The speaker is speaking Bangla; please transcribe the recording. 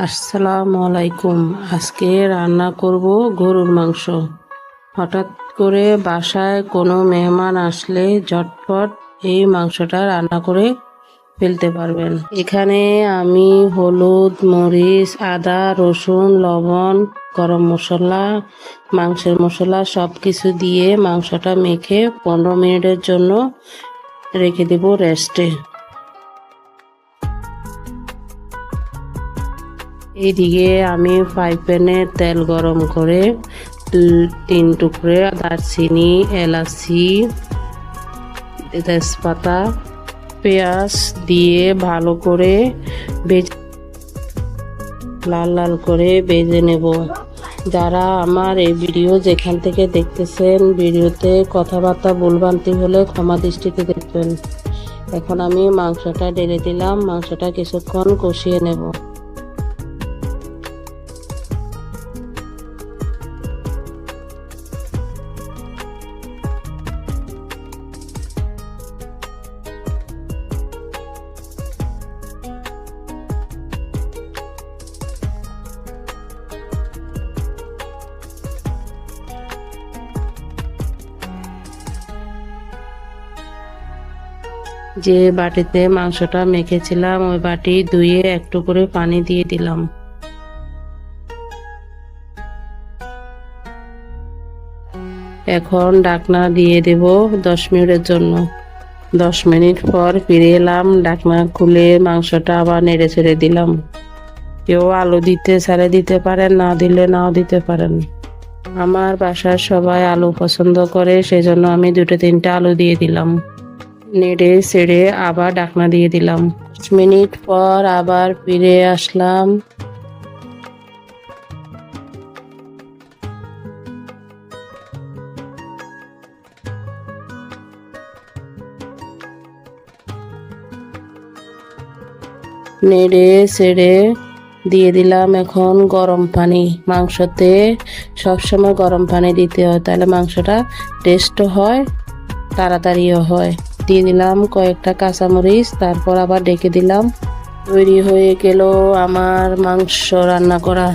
আসসালামু আলাইকুম। আজকে রান্না করব গরুর মাংস। হঠাৎ করে বাসায় কোনো মেহমান আসলে ঝটপট এই মাংসটা রান্না করে ফেলতে পারবেন। এখানে আমি হলুদ, মরিচ, আদা, রসুন, লবণ, গরম মশলা, মাংসের মশলা সব কিছু দিয়ে মাংসটা মেখে 15 মিনিটের জন্য রেখে দেব রেস্টে। এইদিকে আমি ফ্রাই প্যানে তেল গরম করে 3 টুকরে দারচিনি, এলাচি, তেজপাতা, পেঁয়াজ দিয়ে ভালো করে লাল লাল করে ভেজে নেব। যারা আমার এই ভিডিও যেখান থেকে দেখতেছেন, ভিডিওতে কথাবার্তা ভুলভ্রান্তি হলে ক্ষমা দৃষ্টিতে দেখবেন। এখন আমি মাংসটা ঢেলে দিলাম, মাংসটা কিছুক্ষণ কষিয়ে নেব। যে বাটিতে মাংসটা মেখেছিলাম ওই বাটি ধুয়ে একটু করে পানি দিয়ে দিলাম। এখন ঢাকনা দিয়ে দেব 10 মিনিটের জন্য। 10 মিনিট পর ফিরে এলাম, ঢাকনা খুলে মাংসটা আবার নেড়ে ছেড়ে দিলাম। কেউ আলু দিতে ছেড়ে দিতে পারেন, না দিলে নাও দিতে পারেন। আমার বাসার সবাই আলু পছন্দ করে, সেজন্য আমি 2-3টা আলু দিয়ে দিলাম। নেড়ে ছেড়ে আবার ঢাকনা দিয়ে দিলাম। 5 মিনিট পর আবার ফিরে আসলাম। নেড়ে ছেড়ে দিয়ে দিলাম এখন গরম পানি। মাংসতে সবসময় গরম পানি দিতে হয়, তাহলে মাংসটা টেস্টও হয়, তাড়াতাড়িও হয়। দিয়ে দিলাম কয়েকটা কাঁচামরিচ, তারপর আবার ঢেকে দিলাম। তৈরি হয়ে গেল আমার মাংস রান্না করা।